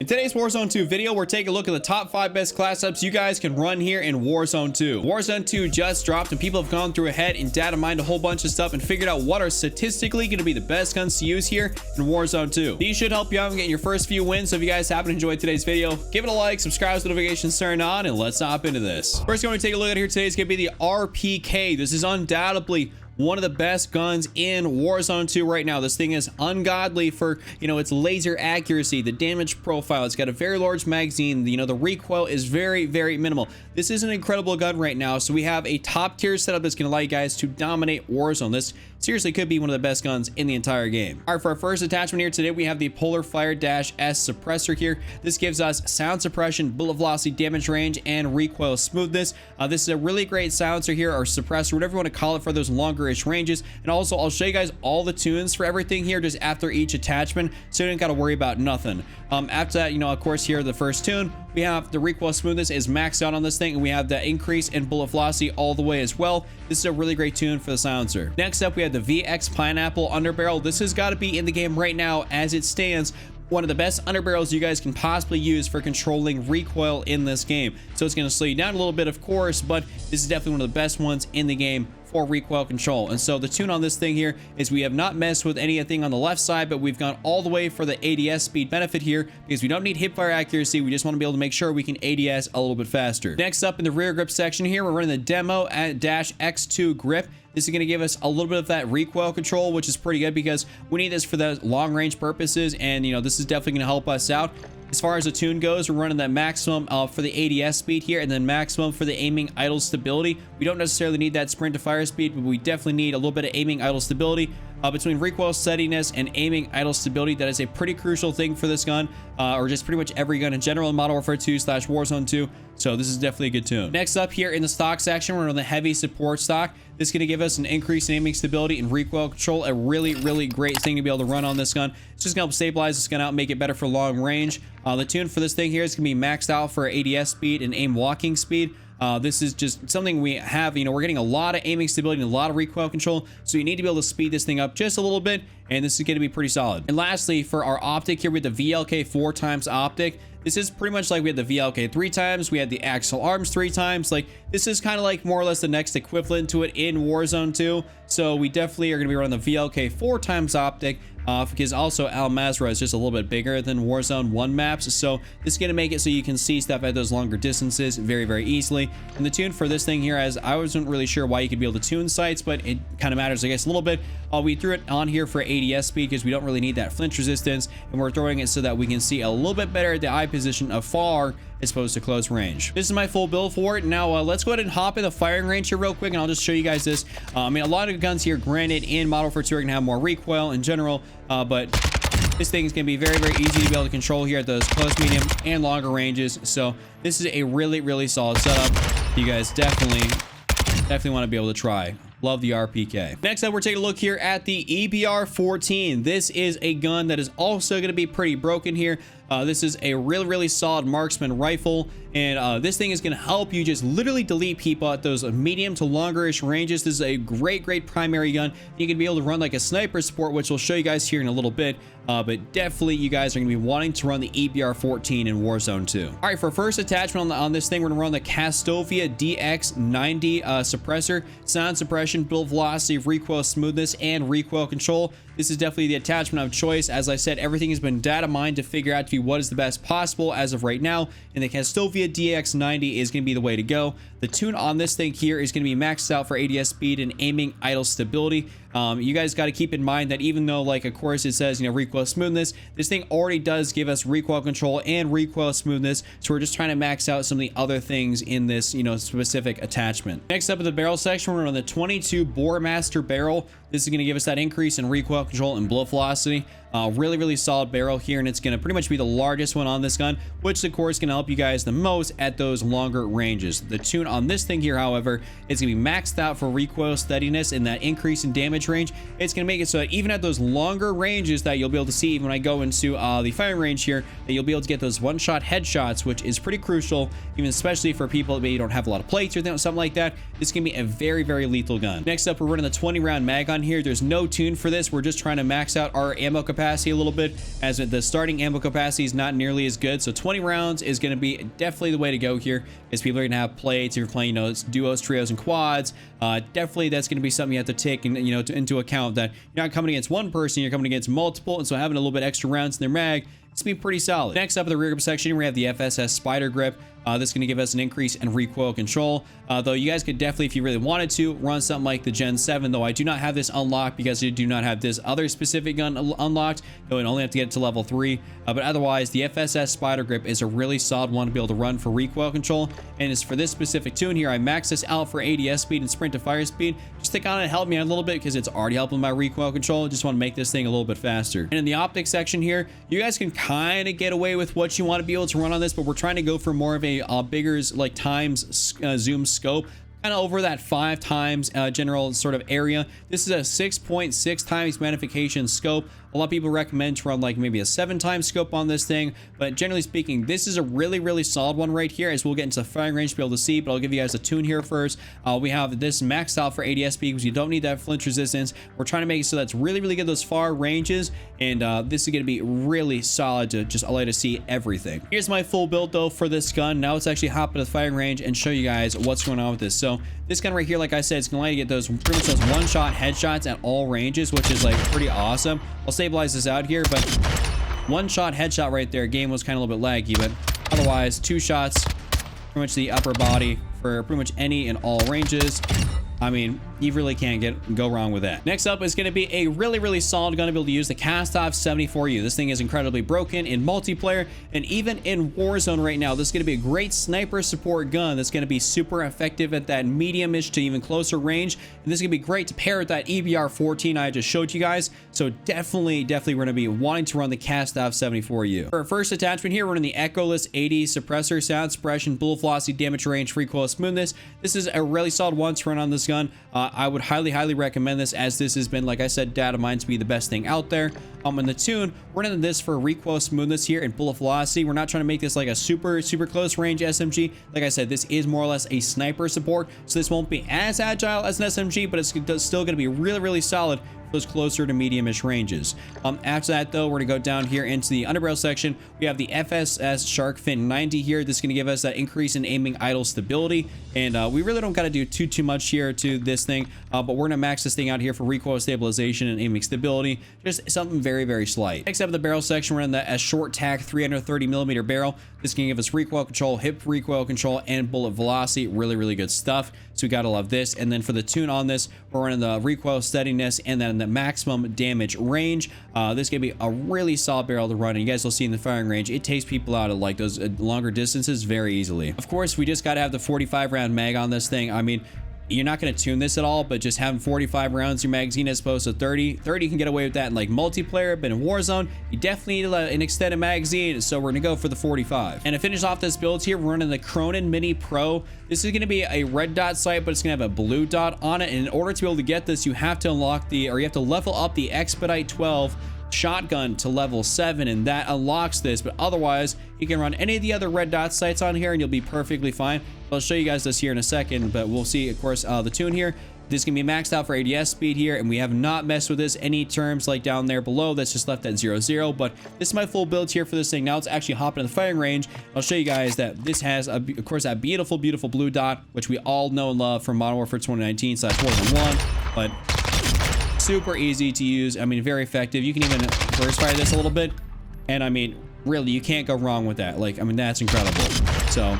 In today's Warzone 2 video, we're taking a look at the top 5 best class ups you guys can run here in Warzone 2. Warzone 2 just dropped and people have gone through ahead and data mined a whole bunch of stuff and figured out what are statistically going to be the best guns to use here in Warzone 2. These should help you out in getting your first few wins. So if you guys happen to enjoy today's video, give it a like, subscribe, notifications turned on, and let's hop into this. First thing we're going to take a look at here today is going to be the RPK. This is undoubtedly one of the best guns in Warzone 2 right now. This thing is ungodly for, its laser accuracy, the damage profile. It's got a very large magazine. The recoil is very, very minimal. This is an incredible gun right now. So we have a top tier setup that's going to allow you guys to dominate Warzone. This seriously could be one of the best guns in the entire game. All right, for our first attachment here today, we have the Polar Fire -S suppressor here. This gives us sound suppression, bullet velocity, damage range, and recoil smoothness. This is a really great silencer here, or suppressor, whatever you want to call it, for those longer ranges. And also I'll show you guys all the tunes for everything here just after each attachment, so you don't got to worry about nothing. After that, of course, here the first tune, we have the recoil smoothness is maxed out on this thing, and we have the increase in bullet velocity all the way as well. This is a really great tune for the silencer. Next up, we have the VX Pineapple Underbarrel. This has got to be in the game right now as it stands, one of the best underbarrels you guys can possibly use for controlling recoil in this game. So it's going to slow you down a little bit, of course, but this is definitely one of the best ones in the game for recoil control. And so the tune on this thing here is we have not messed with anything on the left side, but we've gone all the way for the ADS speed benefit here, because we don't need hip fire accuracy. We just want to be able to make sure we can ADS a little bit faster. Next up in the rear grip section here, we're running the Demo at -X2 grip. This is going to give us a little bit of that recoil control, which is pretty good because we need this for the long range purposes. And this is definitely going to help us out. As far as the tune goes, we're running that maximum for the ADS speed here, and then maximum for the aiming idle stability. We don't necessarily need that sprint to fire speed, but we definitely need a little bit of aiming idle stability. Between recoil steadiness and aiming idle stability, that is a pretty crucial thing for this gun, or just pretty much every gun in general in Modern Warfare 2/Warzone 2. So this is definitely a good tune. Next up here in the stock section, we're on the heavy support stock. This is going to give us an increase in aiming stability and recoil control. A really, really great thing to be able to run on this gun. It's just going to help stabilize this gun out and make it better for long range. The tune for this thing here is going to be maxed out for ADS speed and aim walking speed. This is just something we have, we're getting a lot of aiming stability and a lot of recoil control, so you need to be able to speed this thing up just a little bit, and this is going to be pretty solid. And lastly, for our optic here with the VLK 4x optic, this is pretty much like we had the VLK 3x, we had the Axle Arms 3x. Like, this is kind of like more or less the next equivalent to it in Warzone 2. So we definitely are going to be running the VLK 4x optic, because also Al Mazrah is just a little bit bigger than Warzone 1 maps. So this is going to make it so you can see stuff at those longer distances very, very easily. And the tune for this thing here, as I wasn't really sure why you could be able to tune sights, but it kind of matters, I guess, a little bit. We threw it on here for ADS speed because we don't really need that flinch resistance, and we're throwing it so that we can see a little bit better at the eye position afar as opposed to close range. This is my full build for it. Now let's go ahead and hop in the firing range here real quick, and I'll just show you guys this. A lot of guns here, granted, in Modern Warfare 2 are gonna have more recoil in general, but this thing is going to be very, very easy to be able to control here at those close, medium, and longer ranges. So this is a really, really solid setup. You guys definitely want to be able to try. Love the RPK. Next up, we're taking a look here at the EBR-14. This is a gun that is also going to be pretty broken here. This is a really, really solid marksman rifle, and this thing is going to help you just literally delete people at those medium to longer-ish ranges. This is a great, great primary gun. You can be able to run like a sniper support, which we'll show you guys here in a little bit, but definitely you guys are going to be wanting to run the EBR-14 in Warzone 2. All right, for first attachment on this thing, we're going to run the Castovia DX90 suppressor, sound suppression, build velocity, recoil smoothness, and recoil control. This is definitely the attachment of choice. As I said, everything has been data mined to figure out to be what is the best possible as of right now, and the Castovia DX90 is going to be the way to go. The tune on this thing here is going to be maxed out for ADS speed and aiming idle stability. You guys got to keep in mind that even though, like, of course, it says, recoil smoothness, this thing already does give us recoil control and recoil smoothness. So we're just trying to max out some of the other things in this, specific attachment. Next up in the barrel section, we're on the 22 Bore Master barrel. This is going to give us that increase in recoil control and bullet velocity. Really, really solid barrel here, and it's going to pretty much be the largest one on this gun, which of course can help you guys the most at those longer ranges. The tune on this thing here, however, is going to be maxed out for recoil steadiness and that increase in damage range. It's going to make it so that even at those longer ranges that you'll be able to see when I go into the firing range here, that you'll be able to get those one-shot headshots, which is pretty crucial, even especially for people that maybe don't have a lot of plates or something like that. This can be a very, very lethal gun. Next up, we're running the 20-round mag on here. There's no tune for this. We're just trying to max out our ammo capacity capacity a little bit, as the starting ammo capacity is not nearly as good. So 20 rounds is going to be definitely the way to go here, as people are going to have plates. If you're playing, you know, it's duos, trios, and quads, definitely that's going to be something you have to take into account, that you're not coming against one person, you're coming against multiple, and so having a little bit extra rounds in their mag, it's be pretty solid. Next up in the rear grip section, we have the FSS Spider Grip. This is going to give us an increase in recoil control, though you guys could definitely, if you really wanted to, run something like the Gen 7, though I do not have this unlocked because I do not have this other specific gun unlocked, though I only have to get it to level 3, but otherwise the FSS Spider Grip is a really solid one to be able to run for recoil control, and it's for this specific tune here. I maxed this out for ADS speed and sprint to fire speed, just to kind of help me out a little bit because it's already helping my recoil control. Just want to make this thing a little bit faster. And in the optics section here, you guys can kind of get away with what you want to be able to run on this, but we're trying to go for more of a bigger like times zoom scope, kind of over that 5 times general sort of area. This is a 6.6 times magnification scope. A lot of people recommend to run like maybe a 7 times scope on this thing, but generally speaking, this is a really solid one right here, as we'll get into the firing range to be able to see. But I'll give you guys a tune here first. We have this maxed out for ADS speed because you don't need that flinch resistance. We're trying to make it so that's really good those far ranges, and this is going to be really solid to just allow you to see everything. Here's my full build though for this gun. Now let's actually hop into the firing range and show you guys what's going on with this. So this gun right here, like I said, it's going to allow you to get those pretty much those one-shot headshots at all ranges, which is like pretty awesome. I'll stabilize this out here, but one-shot headshot right there. Game was kind of a little bit laggy, but otherwise 2 shots, pretty much the upper body for pretty much any and all ranges. I mean, you really can't go wrong with that. Next up is going to be a really solid gun to be able to use, the Cast-Off 74U. This thing is incredibly broken in multiplayer and even in Warzone right now. This is going to be a great sniper support gun that's going to be super effective at that medium-ish to even closer range. And this is going to be great to pair with that EBR-14 I just showed you guys. So definitely we're going to be wanting to run the Cast-Off 74U. For our first attachment here, we're running the Echoless 80 suppressor, sound suppression, bullet velocity, damage range, recoil smoothness. This is a really solid one to run on this gun. I would highly recommend this, as this has been, like I said, data mined to be the best thing out there. In the tune, we're running this for recoil smoothness here and bullet velocity. We're not trying to make this like a super close range SMG. Like I said, this is more or less a sniper support, so this won't be as agile as an SMG, but it's still going to be really solid those closer to medium-ish ranges. After that though, we're gonna go down here into the underbarrel section. We have the FSS Shark Fin 90 here. This is gonna give us that increase in aiming idle stability, and we really don't gotta do too much here to this thing, but we're gonna max this thing out here for recoil stabilization and aiming stability, just something very slight. Next up in the barrel section, we're in the short tack 330mm barrel. This can give us recoil control, hip recoil control, and bullet velocity. Really good stuff, so we gotta love this. And then for the tune on this, we're running the recoil steadiness and then the maximum damage range. This is gonna be a really solid barrel to run, and you guys will see in the firing range, it takes people out of like those longer distances very easily. Of course, we just gotta have the 45 round mag on this thing. I mean, you're not going to tune this at all, but just having 45 rounds in your magazine as opposed to 30 can get away with that in like multiplayer, but in Warzone, you definitely need an extended magazine, so we're going to go for the 45. And to finish off this build here, we're running the Cronin Mini Pro. This is going to be a red dot sight, but it's going to have a blue dot on it, and in order to be able to get this, you have to level up the Expedite 12 shotgun to level 7, and that unlocks this. But otherwise, you can run any of the other red dot sights on here and you'll be perfectly fine. I'll show you guys this here in a second, but we'll see, of course, the tune here. This can be maxed out for ADS speed here, and we have not messed with this any terms like down there below. That's just left at 0 but this is my full build here for this thing. Now let's actually hop into the firing range. I'll show you guys that this has of course that beautiful blue dot, which we all know and love from Modern Warfare 2019/Warzone 1, but super easy to use. I mean, very effective. You can even burst fire this a little bit, and I mean, really, you can't go wrong with that. Like, I mean, that's incredible. So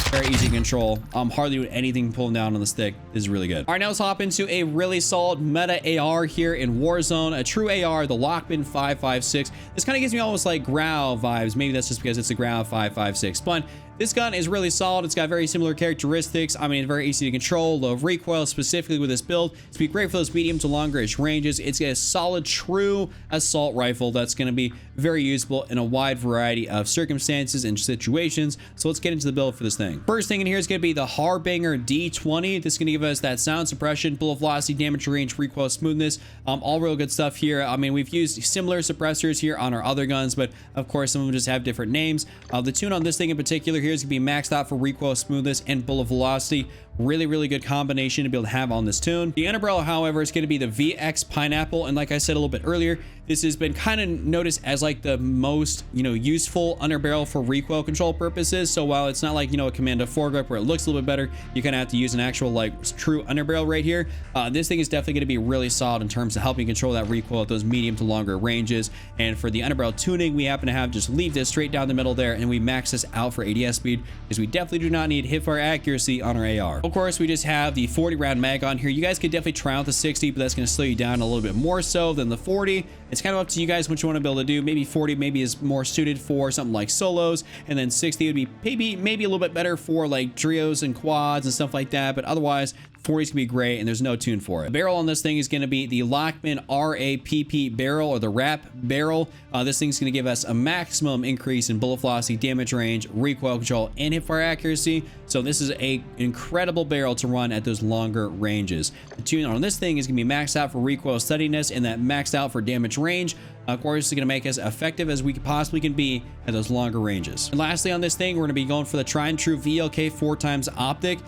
very easy to control. Hardly doing anything pulling down on the stick. This is really good. All right, now let's hop into a really solid meta AR here in Warzone. A true AR, the Lachmann 5.56. This kind of gives me almost like Grau vibes. Maybe that's just because it's a Grau 5.56, but this gun is really solid. It's got very similar characteristics. I mean, it's very easy to control, low recoil, specifically with this build. It's be great for those medium to longer-ish ranges. It's a solid, true assault rifle that's going to be very usable in a wide variety of circumstances and situations. So let's get into the build for this thing. First thing in here is going to be the Harbinger D20. This is going to give us that sound suppression, bullet velocity, damage range, recoil smoothness. All real good stuff here. I mean, we've used similar suppressors here on our other guns, but of course, some of them just have different names. The tune on this thing in particular here is going to be maxed out for recoil smoothness and bullet velocity. Really good combination to be able to have on this tune. The underbarrel, however, is going to be the VX Pineapple, and like I said a little bit earlier, this has been kind of noticed as like the most, useful underbarrel for recoil control purposes. So while it's not like, a Commando foregrip where it looks a little bit better, you kind of have to use an actual like true underbarrel right here. This thing is definitely going to be really solid in terms of helping control that recoil at those medium to longer ranges. And for the underbarrel tuning, we happen to have just leave this straight down the middle there, and we max this out for ADS speed because we definitely do not need hipfire accuracy on our AR. Of course, we just have the 40 round mag on here. You guys could definitely try out the 60, but that's going to slow you down a little bit more so than the 40. It's kind of up to you guys what you want to be able to do. Maybe 40 maybe is more suited for something like solos, and then 60 would be maybe a little bit better for like trios and quads and stuff like that. But otherwise, 40 is gonna be great, and there's no tune for it. The barrel on this thing is gonna be the Lachmann RAPP barrel, or the RAP barrel. This thing's gonna give us a maximum increase in bullet velocity, damage range, recoil control, and hipfire accuracy. So this is a incredible barrel to run at those longer ranges. The tune on this thing is gonna be maxed out for recoil steadiness, and that maxed out for damage range. Of course, it's going to make us effective as we possibly can be at those longer ranges. And lastly, on this thing, we're going to be going for the tried and true VLK 4x optic.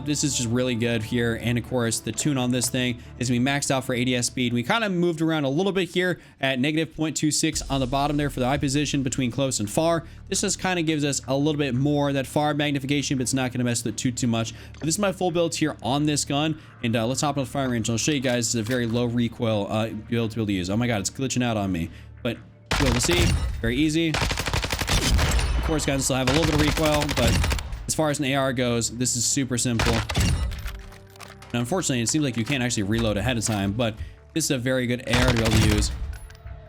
This is just really good here. And of course, the tune on this thing is going to be maxed out for ADS speed. We kind of moved around a little bit here at negative 0.26 on the bottom there for the eye position between close and far. This just kind of gives us a little bit more that far magnification, but it's not going to mess with it too much. But this is my full build here on this gun. And let's hop on the firing range. I'll show you guys. It's a very low recoil build to be able to use. Oh my God, it's glitching out on me. But you'll be able to see, very easy. Of course, guys, still have a little bit of recoil, but as far as an AR goes, this is super simple. Now, unfortunately, it seems like you can't actually reload ahead of time, but this is a very good AR to be able to use.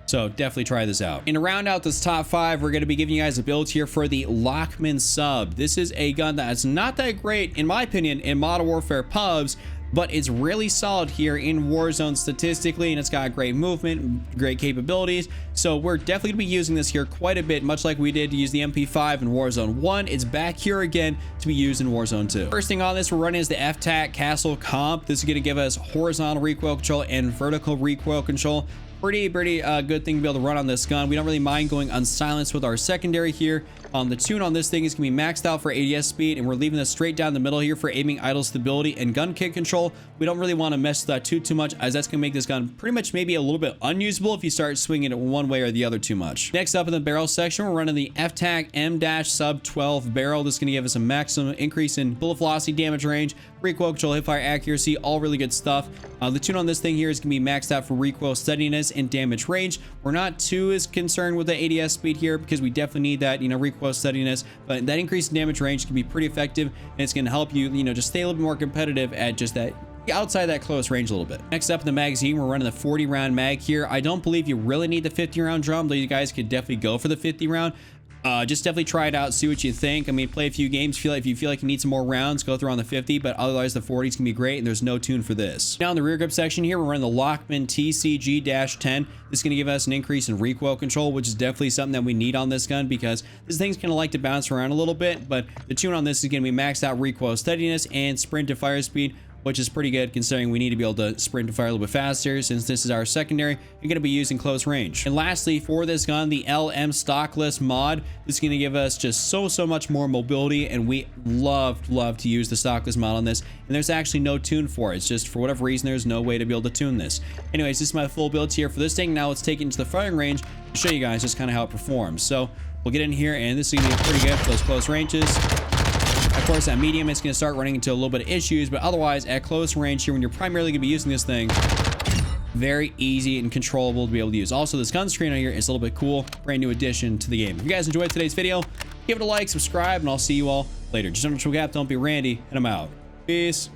So definitely try this out. And to round out this top 5, we're going to be giving you guys a build here for the Lachmann sub. This is a gun that's not that great, in my opinion, in Modern Warfare pubs, but it's really solid here in Warzone statistically, and it's got great movement, great capabilities. So we're definitely gonna be using this here quite a bit, much like we did to use the MP5 in Warzone 1. It's back here again to be used in Warzone 2. First thing on this we're running is the FTAC Castle Comp. This is gonna give us horizontal recoil control and vertical recoil control. Pretty good thing to be able to run on this gun. We don't really mind going unsilenced with our secondary here. The tune on this thing is going to be maxed out for ADS speed, and we're leaving this straight down the middle here for aiming, idle stability, and gun kick control. We don't really want to mess with that too much, as that's going to make this gun pretty much maybe a little bit unusable if you start swinging it one way or the other too much. Next up in the barrel section, we're running the FTAC M-Sub 12 barrel. This is going to give us a maximum increase in bullet velocity, damage range, recoil control, hipfire accuracy, all really good stuff. The tune on this thing here is going to be maxed out for recoil steadiness and damage range. We're not too as concerned with the ADS speed here because we definitely need that, recoil steadiness, but that increase in damage range can be pretty effective, and it's going to help you, just stay a little bit more competitive at just that outside that close range a little bit. Next up in the magazine, we're running the 40 round mag here. I don't believe you really need the 50 round drum, though you guys could definitely go for the 50 round. Just definitely try it out, see what you think. I mean, play a few games, if you feel like you need some more rounds, go through on the 50, but otherwise the 40 is gonna be great, and there's no tune for this. Now in the rear grip section here, we're running the Lachmann TCG-10. This is gonna give us an increase in recoil control, which is definitely something that we need on this gun because this thing's gonna like to bounce around a little bit, but the tune on this is gonna be maxed out recoil steadiness and sprint to fire speed, which is pretty good considering we need to be able to sprint and fire a little bit faster since this is our secondary. You're going to be using close range. And lastly, for this gun, the LM Stockless mod, this is going to give us just so much more mobility, and we love to use the Stockless mod on this, and there's actually no tune for it. It's just for whatever reason there's no way to be able to tune this. Anyways, this is my full build here for this thing. Now let's take it into the firing range to show you guys just kind of how it performs. So we'll get in here, and this is going to be pretty good for those close ranges. Of course, at medium, it's going to start running into a little bit of issues, but otherwise, at close range here, when you're primarily going to be using this thing, very easy and controllable to be able to use. Also, this gun screen on here is a little bit cool. Brand new addition to the game. If you guys enjoyed today's video, give it a like, subscribe, and I'll see you all later. Just remember to gap, don't be Randy, and I'm out. Peace.